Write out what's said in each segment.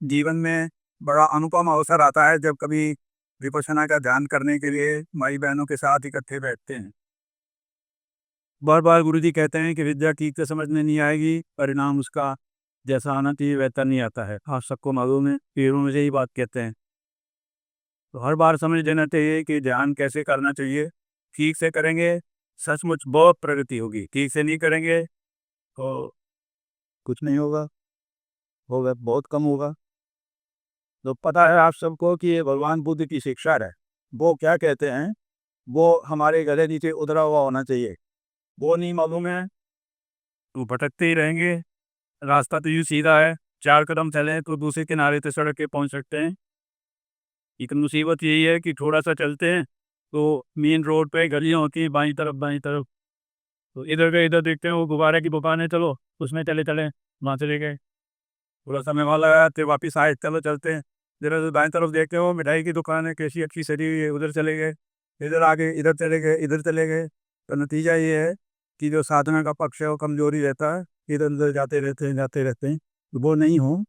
जीवन में बड़ा अनुपम अवसर आता है जब कभी विपश्यना का ध्यान करने के लिए माई बहनों के साथ इकट्ठे बैठते हैं। बार बार गुरुजी कहते हैं कि विद्या ठीक से समझ में नहीं आएगी, परिणाम उसका जैसा आना चाहिए वैसा नहीं आता है। आप सबको मालूम है, पीरों मुझे यही बात कहते हैं। तो हर बार समझ लेना चाहिए कि ध्यान कैसे करना चाहिए। ठीक से करेंगे सचमुच बहुत प्रगति होगी, ठीक से नहीं करेंगे तो कुछ नहीं होगा, होगा बहुत कम होगा। तो पता है आप सबको कि ये भगवान बुद्ध की शिक्षा है। वो क्या कहते हैं, वो हमारे गले नीचे उतरा हुआ होना चाहिए। वो नहीं मालूम है तो भटकते ही रहेंगे। रास्ता तो यूँ सीधा है, 4 कदम चलें तो दूसरे किनारे पे सड़क के पहुँच सकते हैं। एक मुसीबत यही है कि थोड़ा-सा चलते हैं तो मेन रोड पे गलियाँ होती हैं बाईं तरफ। तो इधर का इधर देखते हैं, वो गुब्बारे की दुकान है, चलो उसमें चले चलें, वहाँ चले गए। थोड़ा समय वहाँ लगाया फिर वापस आए, चलो चलते हैं। ज़रा सा दाएँ तरफ देखते हैं, वो मिठाई की दुकान है, कैसी अच्छी सजी हुई है, उधर चले गए। इधर आगे इधर चले गए, इधर चले गए। तो नतीजा ये है कि जो साधना का पक्ष है वो कमज़ोरी रहता है। इधर-उधर जाते रहते हैं। तो वो नहीं हो,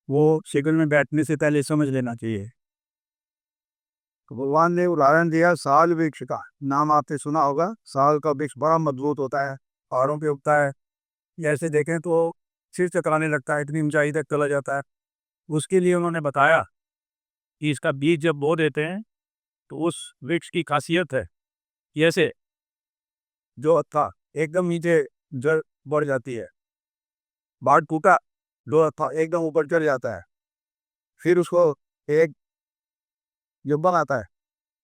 वो शिविर में बैठने से पहले समझ लेना चाहिए। तो भगवान ने उदाहरण दिया साल वृक्ष का। नाम आपने सुना होगा, साल का वृक्ष बड़ा मजबूत होता है, पहाड़ों पे उगता है। ऐसे देखें तो सिर चकराने लगता है, इतनी ऊंचाई तक चला जाता है। उसके लिए उन्होंने बताया कि इसका बीज जब बो देते हैं तो उस वृक्ष की खासियत है कि ऐसे जो था एकदम नीचे जड़ बढ़ जाती है, बाढ़ टूटा, जो था एकदम ऊपर चढ़ जाता है। फिर उसको एक जब आता है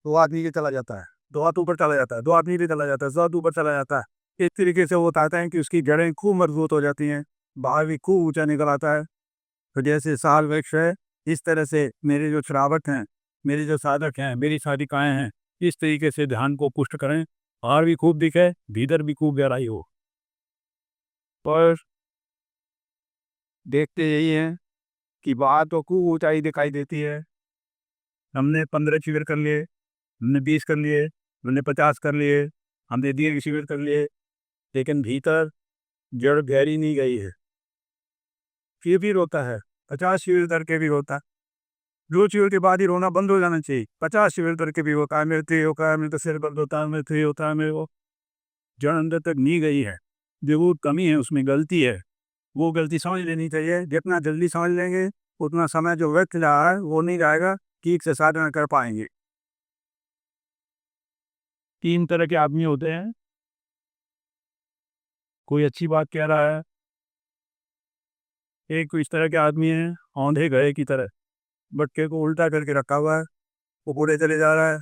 तो हाथ नीचे चला जाता है, 2 हाथ ऊपर चला जाता है, 2 हाथ नीचे चला जाता है, 7 ऊपर चला जाता है। इस तरीके से वो बताते हैं कि उसकी जड़ें खूब मजबूत हो जाती हैं, बाहर भी खूब ऊंचा निकल आता है। तो जैसे साल वृक्ष है, इस तरह से मेरे जो श्रावक हैं, मेरे जो साधक हैं, मेरी साधिकाएँ हैं, इस तरीके से ध्यान को पुष्ट करें। बाहर भी खूब दिखे, भीतर भी खूब गहराई हो। पर देखते यही हैं कि बाहर तो खूब ऊँचाई दिखाई देती है। हमने 15 शिविर कर लिए, हमने 20 कर लिए, हमने 50 कर लिए, हमने दीर्घ शिविर कर लिए, लेकिन भीतर जड़ गहरी नहीं गई है। फिर भी रोता है, 50 शिविर करके भी रोता है। 2 शिविर के बाद ही रोना बंद हो जाना चाहिए। 50 शिविर करके भी होता है, मेरे तो ये होता है, मेरे तो सिर दर्द होता है, मेरे तो ये होता है, मेरे को जड़ अंदर तक नहीं गई है। ज़रूर कमी है, उसमें गलती है। वो गलती समझ लेनी चाहिए। जितना जल्दी समझ लेंगे, उतना समय जो व्यर्थ रहा है, वो नहीं जाएगा, ठीक से साधना कर पाएँगे। 3 तरह के आदमी होते हैं। कोई अच्छी बात कह रहा है, एक इस तरह के आदमी हैं, औंधे गधे की तरह, बटके को उल्टा करके रखा हुआ है, वो पूरे चले जा रहा है,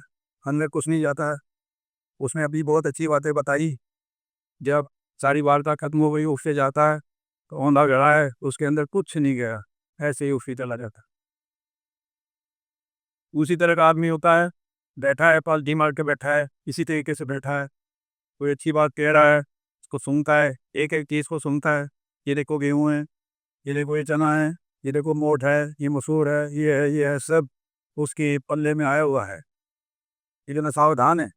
अंदर कुछ नहीं जाता है। उसने अभी बहुत अच्छी बातें बताई, जब सारी वार्ता खत्म हो गई, उससे जाता है, तो औंधा गधा है, उसके अंदर कुछ नहीं गया, ऐसे ही उसी चला जाता है। उसी तरह का आदमी होता है, बैठा है, पालथी मार के बैठा है, इसी तरीके से बैठा है, कोई अच्छी बात कह रहा है, उसको सुनता है, एक-एक चीज़ को सुनता है, ये देखो गेहूँ है, ये देखो ये चना है, ये देखो मोठ है, ये मसूर है, ये है, सब उसके पल्ले में आया हुआ है। लेकिन सावधान है,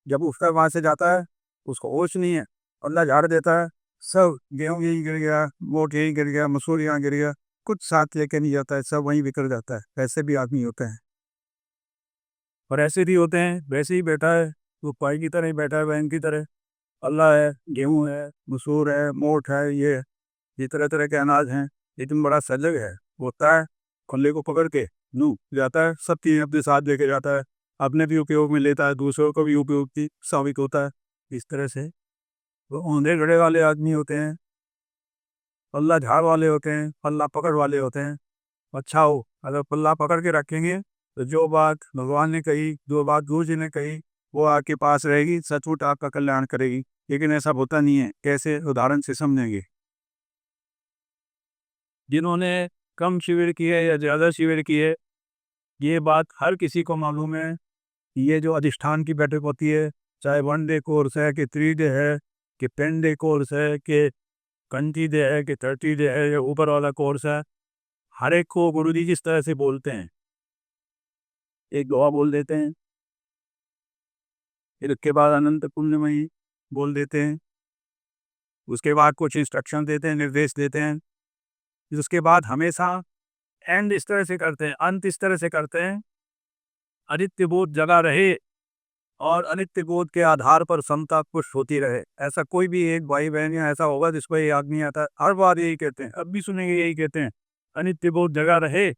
जब उठकर वहाँ से जाता है, उसको होश नहीं है, अल्लाह झाड़ देता है, सब गेहूँ यहीं गिर गया, मोठ यहीं गिर गया, मसूर यहाँ गिर गया, कुछ साथ लेके नहीं जाता है, सब वहीं बिखर जाता है। ऐसे भी आदमी होते हैं। और ऐसे भी होते हैं, वैसे ही बैठा है, वो पाई की तरह ही बैठा है, बहन की तरह। अल्लाह है, गेहूँ है, मसूर है, मोठ है, ये तरह-तरह के अनाज हैं, लेकिन बड़ा सजग है, होता है, खुले को पकड़ के यूँ जाता है, सब चीज़ें अपने साथ लेके जाता है, अपने भी उपयोग में लेता है, दूसरों को भी उपयोगी साबित होता है। इस तरह से वो औंधे गधे वाले आदमी होते हैं, पल्ला झाड़ वाले होते हैं, पल्ला पकड़ वाले होते हैं। अच्छा हो, अगर पल्ला पकड़ के रखेंगे, तो जो बात भगवान ने कही, जो बात गुरु जी ने कही, वो आपके पास रहेगी, सचमुच आपका कल्याण करेगी। लेकिन ऐसा होता नहीं है, कैसे उदाहरण से समझेंगे। जिन्होंने कम शिविर किए या ज़्यादा शिविर किए, ये बात हर किसी को मालूम है। ये जो अधिष्ठान की बैठक होती है, चाहे 1 डे कोर्स है कि 3 डे है कि 10 डे कोर्स है कि 20 डे है कि 30 डे है या ऊपर वाला कोर्स है, हर एक को गुरुजी जिस तरह से बोलते हैं, एक दुआ बोल देते हैं, फिर उसके बाद अनंत पुण्यमयी बोल देते हैं, उसके बाद कुछ इंस्ट्रक्शन देते हैं, निर्देश देते हैं। फिर उसके बाद हमेशा एंड इस तरह से करते हैं, अंत इस तरह से करते हैं, अनित्य बोध जगा रहे और अनित्य बोध के आधार पर समता पुष्ट होती रहे। ऐसा कोई भी एक भाई बहन या ऐसा होगा जिसको ये याद नहीं आता, हर बार यही कहते हैं, अब भी सुनेंगे यही कहते हैं, अनित्य बोध जगा रहे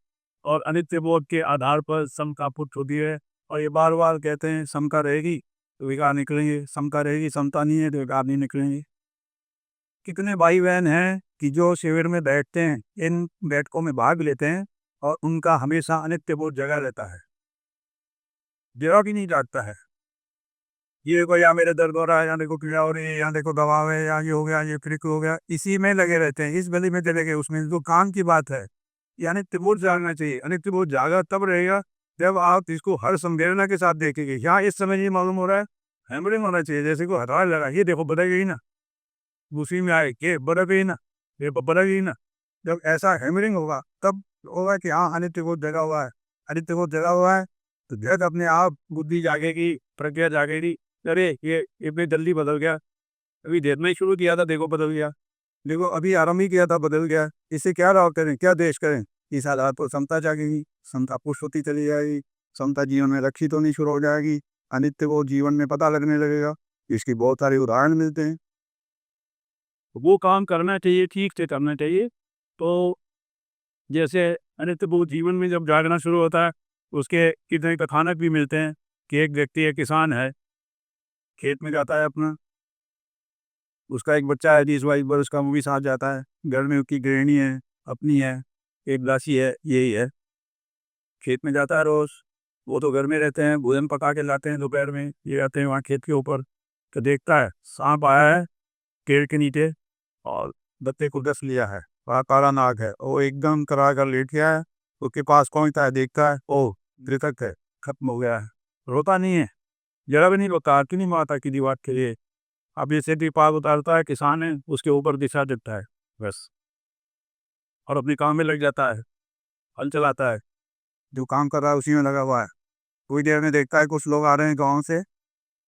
और अनित्य बोध के आधार पर समता पुष्ट होती रहे। और ये बार बार कहते हैं, समता रहेगी तो विकार निकलेंगे, समता रहेगी, समता नहीं है तो विकार नहीं निकलेंगे। कितने भाई बहन हैं कि जो शिविर में बैठते हैं, इन बैठकों में भाग लेते हैं और उनका हमेशा अनित्य बोध जगा रहता है, जरा भी नहीं जागता है। ये देखो, या मेरे दर्द हो रहा है, या देखो पीड़ा हो रही है, या देखो दबाव है, या ये हो गया, ये क्लिक हो गया, इसी में लगे रहते हैं, इस गली में चले गए, उसमें जो काम की बात है। यानी त्रिभुज जागना चाहिए। अनित्य त्रिभुज जागा तब रहेगा जब आप इसको हर संवेदना के साथ देखेंगे। यहाँ इस समय ये मालूम हो रहा है, हैमरिंग होना चाहिए, जैसे को हथौड़ा लगा, ये देखो बदल गई ना, उसी में आए के बदल गई ना, ये बदल गई ना। जब ऐसा हैमरिंग होगा तब होगा कि हाँ, अनित्य त्रिभुज जगा हुआ है, अनित्य त्रिभुज जगा हुआ है, तो जब अपने आप बुद्धि जागेगी, प्रज्ञा जागेगी, अरे ये इतनी जल्दी बदल गया, अभी देर में ही शुरू किया था, देखो बदल गया, देखो अभी आराम ही किया था, बदल गया। इससे क्या राव करें, क्या देश करें? इस आधार पर समता जागेगी, समता पुष्ट होती चली जाएगी, समता जीवन में रक्षित होनी शुरू हो जाएगी, अनित्य को जीवन में पता लगने लगेगा। इसकी बहुत सारे उदाहरण मिलते हैं। वो काम करना चाहिए, ठीक से करना चाहिए। तो जैसे अनित्य वो जीवन में जब जागना शुरू होता है, उसके कितने कथानक भी मिलते हैं कि एक व्यक्ति, एक किसान है, खेत में जाता है अपना, उसका एक बच्चा है 20-22 वर्ष का, वो भी साथ जाता है। घर में उसकी गृहिणी है, अपनी है, एक दासी है, यही है। खेत में जाता है रोज, वो तो घर में रहते हैं, भोजन पका के लाते हैं दोपहर में, ये आते हैं वहाँ खेत के ऊपर, तो देखता है सांप आया है पेड़ के नीचे और बत्ते को डस लिया है, वहाँ काला नाग है, वो एकदम करा कर लेट गया है। उसके पास पहुँचता है, देखता है, ओ मृतक है, खत्म हो गया है। रोता नहीं है, जरा भी नहीं रोता, आरती नहीं माता की दीवार के लिए। अब जैसे दीपार उतारता है, किसान है, उसके ऊपर दिशा देता है बस, और अपने काम में लग जाता है, हल चलाता है, जो काम कर रहा है उसी में लगा हुआ है। थोड़ी देर में देखता है कुछ लोग आ रहे हैं गांव से,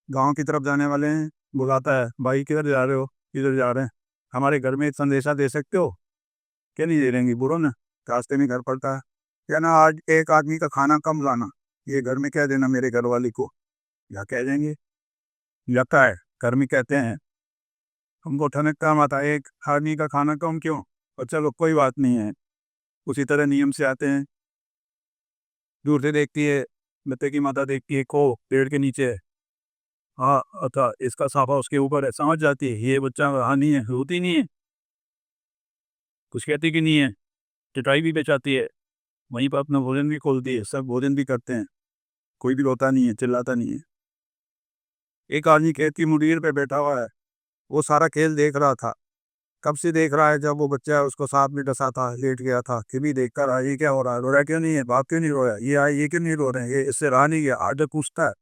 गांव की तरफ जाने वाले हैं, बुलाता है, भाई किधर जा रहे हो? किधर जा रहे हैं? हमारे घर में एक संदेशा दे सकते हो? क्या नहीं दे देंगे, बोलो ना। रास्ते में घर पड़ता है, क्या ना, आज एक आदमी का खाना कम लाना, ये घर में कह देना मेरे घर वाली को, या कह देंगे, लगता है घर में कहते हैं, हमको ठनक काम आता है, एक आदमी का खाना कम क्यों? और चलो कोई बात नहीं है। उसी तरह नियम से आते हैं, दूर से देखती है, बत्ते की माता देखती है, को पेड़ के नीचे है, हाँ अच्छा, इसका साफा उसके ऊपर है, समझ जाती है ये बच्चा हानि है, होती नहीं है, कुछ कहती कि नहीं है, चटाई भी बेचाती है, वहीं पर अपना भोजन भी खोलती है, सब भोजन भी करते हैं, कोई भी रोता नहीं है, चिल्लाता नहीं है। एक आदमी खेत की मुड़ीर पे बैठा हुआ है, वो सारा खेल देख रहा था। कब से देख रहा है? जब वो बच्चा उसको सांप में डसा था, लेट गया था, फिर भी देख कर ये क्या हो रहा है, रो रहा क्यों नहीं है, बाप क्यों नहीं रोया, ये आए, ये क्यों नहीं रो रहे हैं, ये इससे रहा नहीं गया। आगे पूछता है,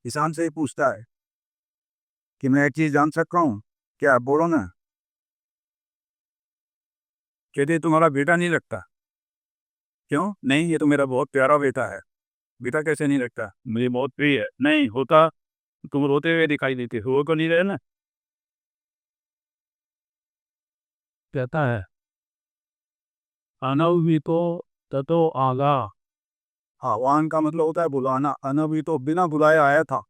किसान से ही पूछता है कि मैं एक चीज जान सकता हूँ क्या? बोलो ना। कहते तुम्हारा बेटा नहीं लगता? क्यों नहीं, ये तो मेरा बहुत प्यारा बेटा है। बेटा कैसे नहीं लगता? मुझे बहुत प्रिय है। नहीं होता, तुम रोते हुए दिखाई देते हो, तो नहीं रहे ना। कहता है, अनभितो ततो आगा। आह्वान का मतलब होता है बुलाना, अनभितो बिना बुलाए आया था,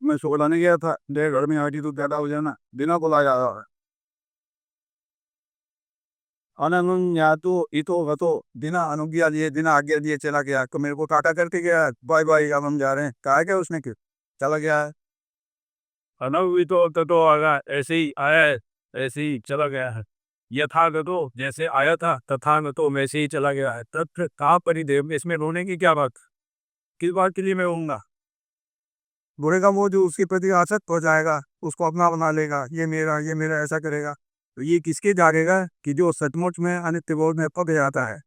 मैं सो बुलाने गया था, देर घर में आती तो ज्यादा हो जाना, बिना बुलाया आया है। अननुज्ञातो इतो गतो, बिना अनुज्ञा लिए, बिना आज्ञा दिए चला गया, तो मेरे को टाटा करके गया, बाय बाय अब हम जा रहे हैं, कहा क्या उसने, क्यों चला गया है? अनभितो ततो आगा, ऐसे ही आया है, ऐसे ही चला गया है। यथागतो, जैसे आया था, तथागतो, वैसे ही चला गया है। तत्र का परिदेव, इसमें रोने की क्या बात? किस बात के लिए मैं रोऊंगा? बोलेगा वो जो उसके प्रति आसक्त हो जाएगा, उसको अपना बना लेगा, ये मेरा ऐसा करेगा, तो ये किसके जागेगा कि जो सचमुच में अनित्य बोध में पक जाता है।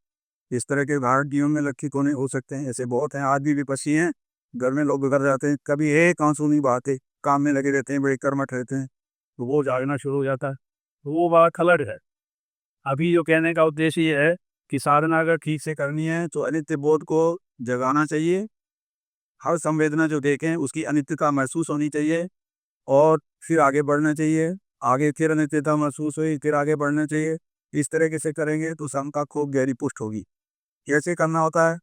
इस तरह के उदाहरण जीवन में लक्षित होने हो सकते हैं, ऐसे बहुत हैं, आज भी विपक्षी हैं, घर में लोग बिगड़ जाते हैं, कभी एक आंसू नहीं बहाते, काम में लगे रहते हैं, बड़े कर्मठ रहते हैं, तो वो जागना शुरू हो जाता है, तो वो बात खलड़ है। अभी जो कहने का उद्देश्य ये है कि साधना अगर ठीक से करनी है तो अनित्य बोध को जगाना चाहिए, हर संवेदना जो देखें उसकी अनित्यता महसूस होनी चाहिए, और फिर आगे बढ़ना चाहिए। आगे फिर अनित्यता महसूस हुई, फिर आगे बढ़ना चाहिए, इस तरीके से करेंगे तो सम का खूब गहरी पुष्ट होगी। कैसे करना होता है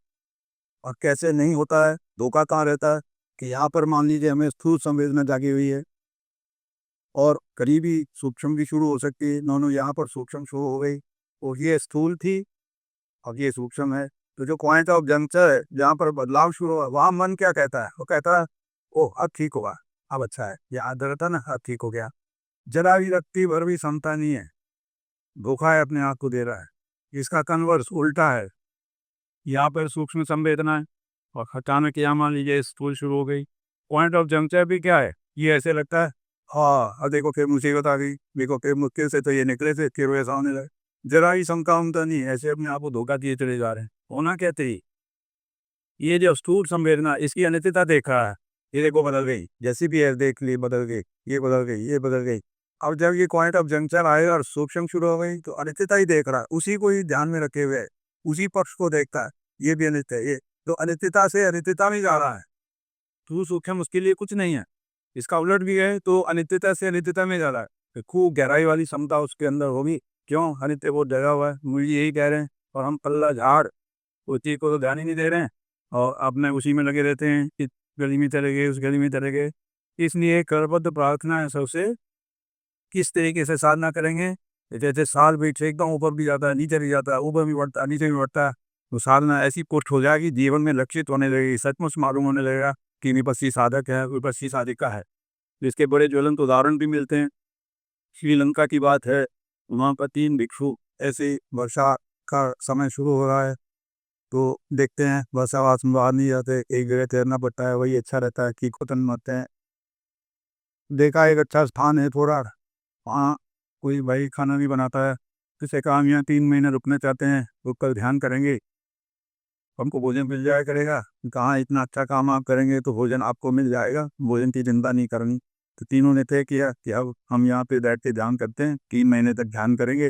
और कैसे नहीं होता है, धोखा कहाँ रहता है कि यहाँ पर मान लीजिए हमें स्थूल संवेदना जागी हुई है और करीबी सूक्ष्म भी शुरू हो सकती है। दोनों यहाँ पर सूक्ष्म शुरू हो गई, तो ये स्थूल थी अब ये सूक्ष्म है। तो जो पॉइंट ऑफ जंक्शन है जहाँ पर बदलाव शुरू हुआ, वहाँ मन क्या कहता है? वो कहता है ओह अब ठीक होगा, अब अच्छा है, ये आदत था ना, अब ठीक हो गया। जरा भी रत्ती भर भी क्षमता नहीं है, धोखा है, अपने आप को दे रहा है। इसका कन्वर्स उल्टा है, यहाँ पर सूक्ष्म संवेदना है और अचानक यहाँ मान लीजिए स्थूल शुरू हो गई। पॉइंट ऑफ जंक्शन भी क्या है? ये ऐसे लगता है हाँ अब देखो फिर मुसीबत आ गई, देखो फिर मुश्किल से तो ये निकले थे, फिर वैसा होने लगे। जरा ही शंका उमता नहीं, ऐसे अपने आप को धोखा दिए चले जा रहे हैं। होना कहते ही ये जो स्थूल संवेदना इसकी अनित्यता देख रहा है, ये देखो बदल गई, जैसी भी है देख ली बदल गई, ये बदल गई, ये बदल गई। अब जब ये पॉइंट ऑफ जंक्शन आएगा और सूक्ष्म शुरू हो गई तो अनित्यता ही देख रहा है, उसी को ही ध्यान में रखे हुए है, उसी पक्ष को देखता है, ये भी अनित्य है, ये तो अनित्यता से अनित्यता में जा रहा है। तो सूक्ष्म उसके लिए कुछ नहीं है, इसका उलट भी है तो अनित्यता से अनित्यता में जा रहा है। तो खूब गहराई वाली क्षमता उसके अंदर होगी, क्यों? अनित्य वो जगा हुआ है, मुझे यही कह रहे हैं। और हम पल्ला झाड़ उस चीज़ को तो ध्यान ही नहीं दे रहे हैं और अपने उसी में लगे रहते हैं कि गली में चले गए, उस गली में चले गए। इसलिए करबद्ध प्रार्थना है सबसे, किस तरीके से साधना करेंगे? जैसे साल बीट से एकदम ऊपर भी जाता है, नीचे भी जाता है, ऊपर भी बढ़ता है, नीचे भी बढ़ता है, तो साधना ऐसी पुष्ट हो जाएगी, जीवन में लक्षित होने लगेगी, सचमुच मालूम होने लगेगा कि विपस्सी साधक है, विपस्सी साधिका है। इसके बड़े ज्वलंत उदाहरण भी मिलते हैं। श्रीलंका की बात है, वहाँ पर 3 भिक्षु ऐसे वर्षा का समय शुरू हो रहा है, तो देखते हैं वर्षावास में बाहर नहीं जाते, एक जगह तैरना पड़ता है, वही अच्छा रहता है, कीकोतन मरते हैं। देखा एक अच्छा स्थान है थोड़ा, वहाँ कोई भाई खाना भी बनाता है, जिसे कहा हम यहाँ 3 महीने रुकना चाहते हैं, रुक कर ध्यान करेंगे, हमको भोजन मिल जाया करेगा। कहाँ इतना अच्छा काम आप करेंगे तो भोजन आपको मिल जाएगा, भोजन की चिंता नहीं करनी। तो तीनों ने तय किया कि अब हम यहाँ पे बैठ के ध्यान करते हैं, 3 महीने तक ध्यान करेंगे,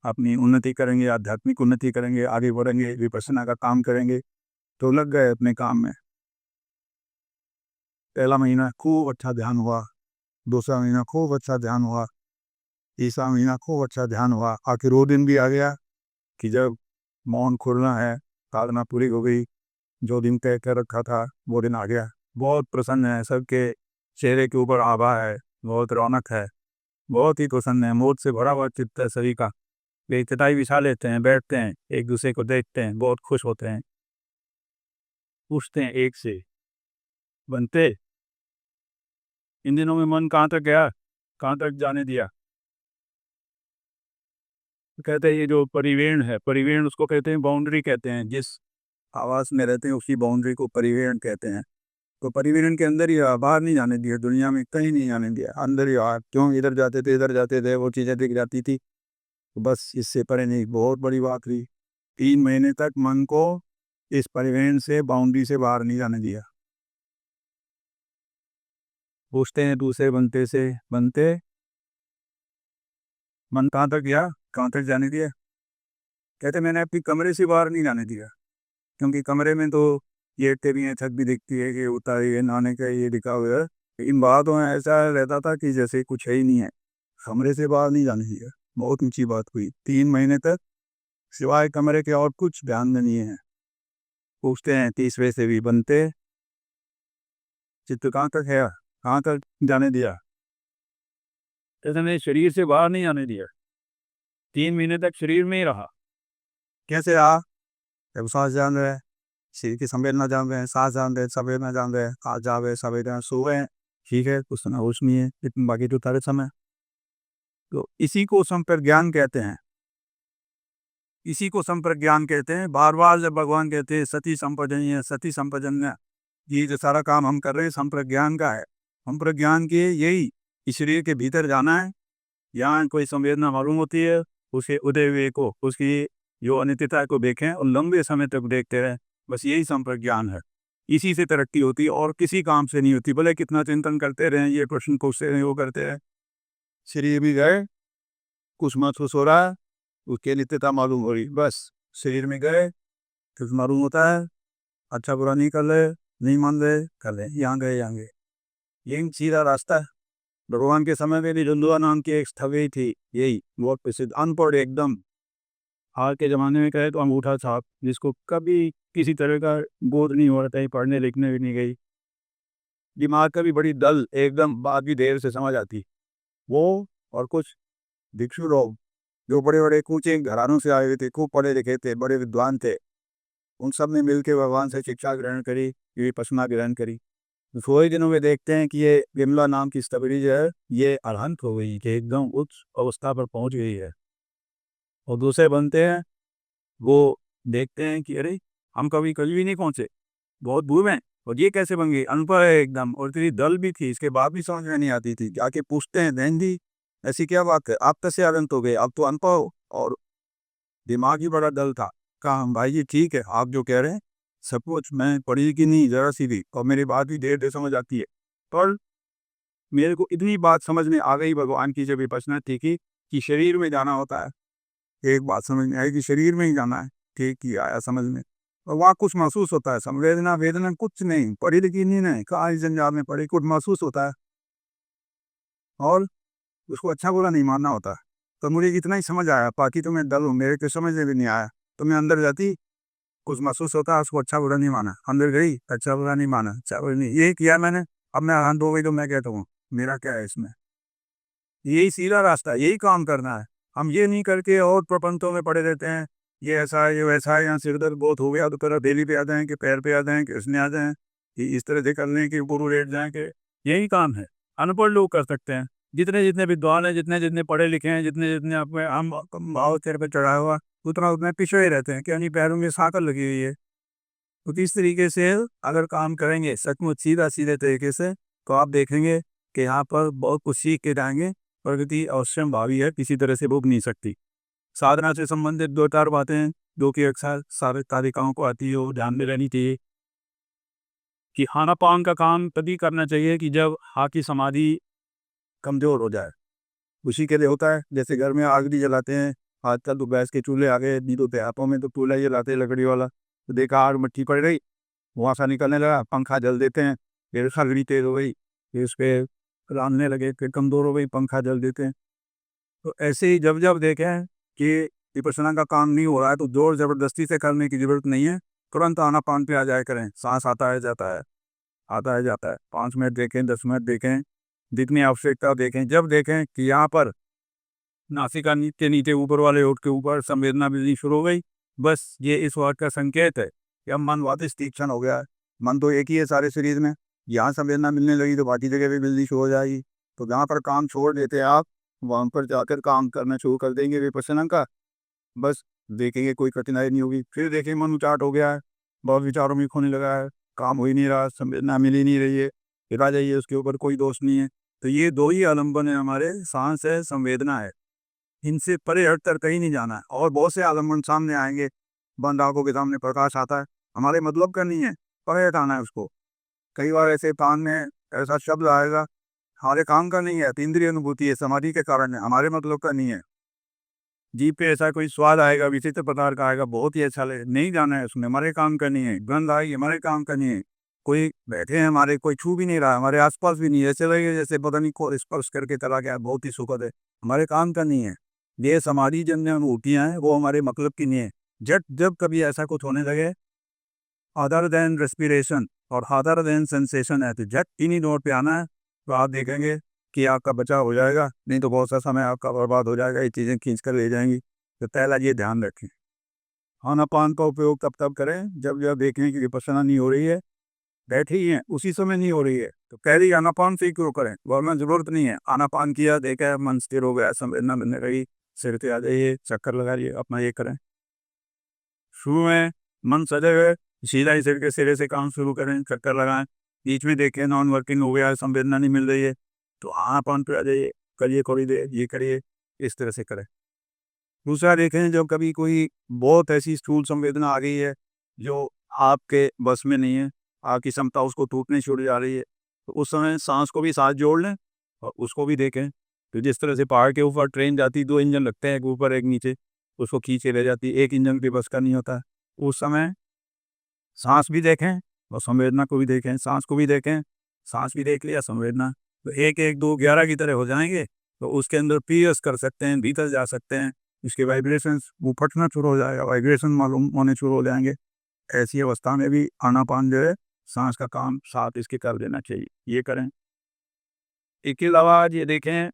अपनी उन्नति करेंगे, आध्यात्मिक उन्नति करेंगे, आगे बढ़ेंगे, विपස්සना का काम करेंगे। तो लग गए अपने काम में। पहला महीना खूब अच्छा ध्यान हुआ, दूसरा महीना खूब अच्छा ध्यान हुआ, तीसरा महीना खूब अच्छा ध्यान हुआ। आखिर वो दिन भी आ गया कि जब मौन खुलना है, साधना पूरी हो गई, जो दिन तय कर रखा था वो दिन आ गया। बहुत प्रसन्न है, सबके चेहरे के ऊपर आभा है, बहुत रौनक है, बहुत ही प्रसन्न है, मोद से भरा हुआ चित्त है सभी का। वे चटाई बिछा लेते हैं, बैठते हैं, एक दूसरे को देखते हैं, बहुत खुश होते हैं, पूछते हैं एक से, बनते इन दिनों में मन कहाँ तक गया, कहाँ तक जाने दिया? तो कहते हैं ये जो परिवेण है, परिवेण उसको कहते हैं, बाउंड्री कहते हैं, जिस आवास में रहते हैं उसी बाउंड्री को परिवेण कहते हैं। तो परिवेण के अंदर ही रहा, बाहर नहीं जाने दिया, दुनिया में कहीं नहीं जाने दिया, अंदर ही रहा। क्यों? इधर जाते थे, इधर जाते थे, वो चीज़ें दिख जाती थी, तो बस इससे परे नहीं। बहुत बड़ी बात हुई, 3 महीने तक मन को इस परिवेण से, बाउंड्री से बाहर नहीं जाने दिया। पूछते हैं दूसरे बनते से, बनते मन कहाँ तक गया, कहाँ तक जाने दिया? कहते मैंने अपनी कमरे से बाहर नहीं जाने दिया, क्योंकि कमरे में तो ये भी हैं, छत भी दिखती है कि होता है, ये नहाने का ये लिखा हुआ है। इन बातों में ऐसा रहता था कि जैसे कुछ है ही नहीं है, कमरे से बाहर नहीं जाने दिया। बहुत ऊंची बात हुई, 3 महीने तक सिवाय कमरे के और कुछ ध्यान में नहीं है। पूछते हैं तीसरे से भी, बनते चित्त कहाँ तक है, कहाँ तक जाने दिया? कहते मैंने शरीर से बाहर नहीं जाने दिया, 3 महीने तक शरीर में ही रहा। कैसे रहा? जब सांस जान रहे हैं, शरीर की संवेदना जान रहे हैं, सांस जान रहे हैं, संवेदना जान रहे हैं, हाथ जावे संवेदना, सो रहे हैं, ठीक है, कुछ समय होश नहीं है, लेकिन बाकी तो सारे समय। तो इसी को संप्रज्ञान कहते हैं, इसी को संप्रज्ञान कहते हैं। बार बार जब भगवान कहते हैं सती संपजनीय, सती संपजन्य, ये जो सारा काम हम कर रहे हैं संप्रज्ञान का है। संप्रज्ञान के यही इस शरीर के भीतर जाना है, यहाँ कोई संवेदना मालूम होती है, उसके उदय हुए को, उसकी जो अनित्यता को देखें और लंबे समय तक देखते रहें, बस यही संप्रज्ञान है। इसी से तरक्की होती है और किसी काम से नहीं होती, भले कितना चिंतन करते रहें, ये प्रश्न पूछते रहें, वो करते हैं, शरीर भी गए, कुछ महसूस हो रहा है, उसके नित्यता मालूम हो रही, बस शरीर में गए कुछ मालूम होता है, अच्छा बुरा नहीं कर ले, नहीं मान ले, कर ले, यहाँ गए, यहाँ गए, यही सीधा रास्ता है। भगवान के समय में भी झुंझुआ नाम की एक स्थवी थी, यही बहुत प्रसिद्ध, अनपढ़ एकदम। आज के ज़माने में कहे तो अंगूठा छाप, जिसको कभी किसी तरह का बोध नहीं हो रहा था, पढ़ने लिखने भी नहीं गई, दिमाग का भी बड़ी डल, एकदम बात भी देर से समझ आती। वो और कुछ भिक्षु लोग जो बड़े बड़े ऊंचे घरानों से आए हुए थे, खूब पढ़े लिखे थे, बड़े विद्वान थे, उन सब ने मिलकर भगवान से शिक्षा ग्रहण करी, विपश्यना ग्रहण करी। तो थोड़े दिनों में देखते हैं कि ये विमला नाम की स्टबरी जो है ये अरहंत हो गई, कि एकदम उच्च अवस्था पर पहुंच गई है। और दूसरे बनते हैं, वो देखते हैं कि अरे हम कभी कभी भी नहीं पहुंचे, बहुत दूर हैं, और ये कैसे बन गई, अनपढ़ है एकदम, और तेरी दल भी थी, इसके बाद भी समझ में नहीं आती थी। जाके पूछते हैं, बहन जी ऐसी क्या बात है, आप कैसे अनंत हो गए, आप तो अनपढ़ हो, और दिमाग ही बड़ा डल था। कहा हम भाई जी ठीक है, आप जो कह रहे हैं सब कुछ मैं पढ़ी कि नहीं जरा सी भी, और मेरी बात भी देर देर समझ आती है, पर मेरे को इतनी बात समझ में आ गई भगवान की जब विपश्यना थी कि शरीर में जाना होता है। एक बात समझ में आई कि शरीर में ही जाना है, ठीक ही आया समझ में। और वहाँ कुछ महसूस होता है, संवेदना वेदना कुछ नहीं, पढ़ी लिखी नहीं, नहीं कहाँ इस जंजाल में पढ़ी, कुछ महसूस होता है, और उसको अच्छा बुरा नहीं मानना होता है। तो मुझे इतना ही समझ आया, बाकी तो मैं डल हूँ, मेरे को समझ में भी नहीं आया। तो मैं अंदर जाती, कुछ महसूस होता है, उसको अच्छा बुरा नहीं माना, अंदर गई अच्छा बुरा नहीं माना, अच्छा बुरा नहीं, यही किया मैंने। अब मैं अरहंत हो गई तो मैं कहता हूँ मेरा क्या है इसमें, यही सीधा रास्ता है, यही काम करना है। हम ये नहीं करके और प्रपंचों में पड़े रहते हैं, ये ऐसा है ये वैसा है, यहाँ सिर दर्द बहुत हो गया तो करा बेली पे आ जाएं कि पैर पे आ जाएं कि उसने आ जाएं, कि इस तरह से कर लें कि गुरु लेट जाएं, कि यही काम है। अनपढ़ लोग कर सकते हैं, जितने जितने विद्वान हैं, जितने जितने पढ़े लिखे हैं, जितने जितने अपने हम भाव सिर पर चढ़ाया हुआ, उतना उतने पिछड़े रहते हैं कि यानी पैरों में सांकल लगी हुई है। तो इस तरीके से अगर काम करेंगे सचमुच सीधा सीधे तरीके से, तो आप देखेंगे कि यहाँ पर बहुत कुछ सीख के जाएंगे। प्रगति अवश्यम भावी है, किसी तरह से रुक नहीं सकती। साधना से संबंधित दो चार बातें हैं जो कि अक्सर सारे तारिकाओं को आती है, वो ध्यान में रहनी चाहिए कि खाना पान का काम तभी करना चाहिए कि जब हाथ की समाधि कमज़ोर हो जाए। उसी के लिए होता है, जैसे घर में आग भी जलाते हैं, आजकल तो गैस के चूल्हे आ गए, नहीं तो देहातों में तो चूल्हा ही जलाते हैं लकड़ी वाला। तो देखा आग मट्टी पड़ गई, धुआं सा निकलने लगा, पंखा जल देते हैं, फिर सगड़ी तेज हो गई, फिर उस पर रांधने लगे, फिर कमज़ोर हो गई, पंखा जल देते हैं। तो ऐसे ही जब जब देखें कि विपश्यना का काम नहीं हो रहा है तो जोर ज़बरदस्ती से करने की ज़रूरत नहीं है, तुरंत आनापान पे आ जाया करें। सांस आता है जाता है, आता है जाता है, 5 मिनट देखें, 10 मिनट देखें, जितनी आवश्यकता देखें। जब देखें कि यहाँ पर नासिका के नीचे ऊपर वाले होठ के ऊपर संवेदना मिलनी शुरू हो गई, बस ये इस बात का संकेत है कि अब मन वापस तीक्ष्ण हो गया है। मन तो एक ही है सारे शरीर में, यहाँ संवेदना मिलने लगी तो बाकी जगह भी मिलनी शुरू हो जाएगी। तो जहाँ पर काम छोड़ देते हैं आप, वहाँ पर जाकर काम करना शुरू कर देंगे विपश्यना का, बस देखेंगे कोई कठिनाई नहीं होगी। फिर देखेंगे मन उचाट हो गया है, बहुत विचारों में खोने लगा है, काम हो ही नहीं रहा, संवेदना मिल ही नहीं रही है, फिर आ जाइए, उसके ऊपर कोई दोष नहीं है। तो ये दो ही आलम्बन है हमारे, सांस है, संवेदना है, इनसे परे हटकर कहीं नहीं जाना है। और बहुत से आलम्बन सामने आएंगे, बंद आंखों के सामने प्रकाश आता है, हमारे मतलब का नहीं है, परे हटाना है उसको। कई बार ऐसे कान में ऐसा शब्द आएगा, हमारे काम का नहीं है, इंद्रिय अनुभूति है, समाधि के कारण है, हमारे मतलब का नहीं है। जीभ पे ऐसा कोई स्वाद आएगा, विचित्र प्रकार का आएगा, बहुत ही अच्छा लगे, नहीं जाना है उसमें, हमारे काम का नहीं है। गंध आएगी, हमारे काम का नहीं है। कोई बैठे हैं हमारे, कोई छू भी नहीं रहा, हमारे आसपास भी नहीं है, ऐसे लगे जैसे पता नहीं को स्पर्श करके चला गया, बहुत ही सुखद है, हमारे काम का नहीं है। ये समाधि जन्य अनुभूतियाँ हैं, वो हमारे मतलब की नहीं है। जब जब कभी ऐसा कुछ होने लगे अदर देन रेस्पिरेशन और अदर देन सेंसेशन है, तो झट इन्हीं नोट पे आना है, तो आप देखेंगे कि आपका बचाव हो जाएगा। नहीं तो बहुत सा समय आपका बर्बाद हो जाएगा, ये चीज़ें खींच कर ले जाएंगी। तो पहला ये ध्यान रखें, खाना-पान का उपयोग तब तब करें जब जब देखें कि विपश्यना नहीं हो रही है, बैठे ही हैं उसी समय नहीं हो रही है, तो पहले ही आनापान से ही शुरू करें, वरना ज़रूरत नहीं है। आनापान किया, देखा मन स्थिर हो गया, संवेदना मिलने लगी, सिर पे आ जाइए, चक्कर लगाइए, अपना ये करें। शुरू में मन सजग है, सीधा ही सिर के सिरे से काम शुरू करें, चक्कर लगाएं, बीच में देखें नॉन वर्किंग हो गया है, संवेदना नहीं मिल रही है, तो आनापान पे आ जाइए, करिए थोड़ी देर, ये करिए, इस तरह से करें। दूसरा देखें, जब कभी कोई बहुत ऐसी स्थूल संवेदना आ गई है जो आपके बस में नहीं है, आपकी क्षमता उसको टूटने छूट जा रही है, तो उस समय सांस को भी साथ जोड़ लें और उसको भी देखें। तो जिस तरह से पहाड़ के ऊपर ट्रेन जाती, 2 इंजन लगते हैं, एक ऊपर एक नीचे, उसको खींचे ले जाती, एक इंजन भी बस का नहीं होता। उस समय सांस भी देखें और संवेदना को भी देखें, सांस को भी देखें, सांस भी देख लिया, संवेदना तो 1 1 2 11 की तरह हो जाएंगे, तो उसके अंदर पीएस कर सकते हैं, भीतर जा सकते हैं, इसके वाइब्रेशंस वो फटना शुरू हो जाएगा, वाइब्रेशन मालूम होने शुरू हो जाएंगे। ऐसी अवस्था में भी आनापान जो है सांस का काम साथ इसके कर देना चाहिए, ये करें। इसके अलावा आज ये देखें,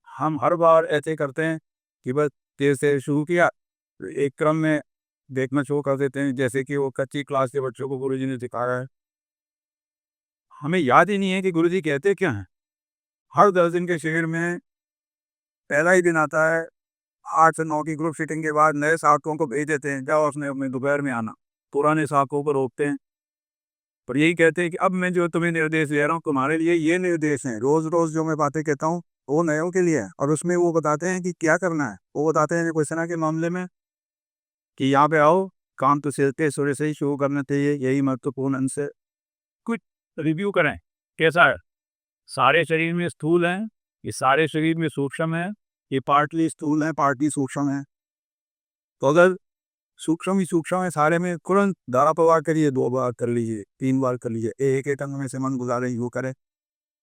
हम हर बार ऐसे करते हैं कि बस देर से शुरू किया, तो एक क्रम में देखना शुरू कर देते हैं, जैसे कि वो कच्ची क्लास के बच्चों को गुरुजी ने सिखाया है। हमें याद ही नहीं है कि गुरुजी कहते क्या हैं। हर 10 दिन के शिविर में पहला ही दिन आता है, 8 से 9 की ग्रुप सीटिंग के बाद नए साथियों को भेज देते हैं, जाओ उसने अपने दोपहर में आना। पुराने साथियों को रोकते हैं, पर यही कहते हैं कि अब मैं जो तुम्हें निर्देश दे रहा हूँ, तुम्हारे लिए ये निर्देश हैं। रोज़-रोज़ जो मैं बातें कहता हूँ, वो नयों के लिए है, और उसमें वो बताते हैं कि क्या करना है। वो बताते हैं क्वेश्चन के मामले में कि यहाँ पे आओ, काम तो सिर के सूर्य से ही शुरू करना चाहिए, यही महत्वपूर्ण अंश है। कुछ रिव्यू करें, कैसा है? सारे शरीर में स्थूल हैं, ये सारे शरीर में सूक्ष्म है, ये पार्टली स्थूल है, पार्टली सूक्ष्म है। तो अगर सूक्ष्म ही सूक्ष्म है सारे में, तुरंत धारा प्रवाह करिए, 2 बार कर लीजिए, 3 बार कर लीजिए, एक-एक अंग में से मन गुजारे वो करें।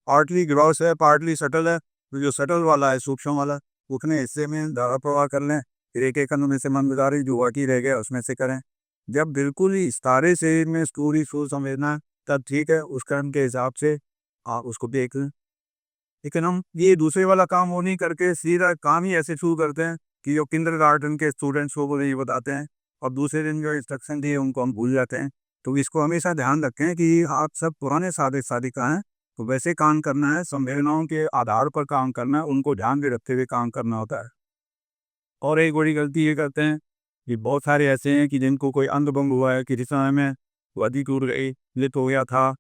पार्टली ग्रॉस है, पार्टली सटल है, तो जो सटल वाला है, सूक्ष्म वाला, उतने हिस्से में धारा प्रवाह कर लें, फिर एक-एक अंग में से मन गुजारे, जो बाकी रह गया उसमें से करें। जब बिल्कुल ही सारे शरीर में स्थूल ही स्थूल संवेदना है, तब ठीक है, उस क्रम के हिसाब से आप उसको देख लें। लेकिन हम ये दूसरे वाला काम वो नहीं करके सीधा काम ही ऐसे शुरू करते हैं कि जो किंडरगार्टन के स्टूडेंट्स को वो ये बताते हैं, और दूसरे दिन जो इंस्ट्रक्शन दिए उनको हम भूल जाते हैं। तो इसको हमेशा ध्यान रखें कि आप सब पुराने साधक साधिका हैं, तो वैसे काम करना है, संवेदनाओं के आधार पर काम करना है, उनको ध्यान में रखते हुए काम करना होता है। और एक बड़ी गलती ये करते हैं कि बहुत सारे ऐसे हैं कि जिनको कोई अंग भंग हुआ है, किसी समय में वो अधिक टूट गई, लित हो गया था,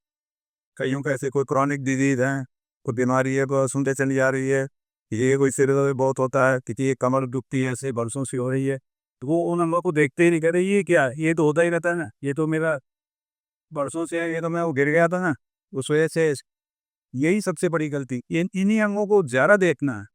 कईयों का ऐसे कोई क्रॉनिक डिजीज है, कोई बीमारी है वो सुनते चली जा रही है, ये कोई सिर दर्द बहुत होता है, किसी की कमर दुखती है, ऐसे बरसों से हो रही है, तो वो उन अंगों को देखते ही नहीं, कह रहे ये क्या है? ये तो होता ही रहता है ना, ये तो मेरा बरसों से है, ये तो मैं वो गिर गया था ना, उस वजह से। यही सबसे बड़ी गलती, इन्हीं अंगों को ज़्यादा देखना है।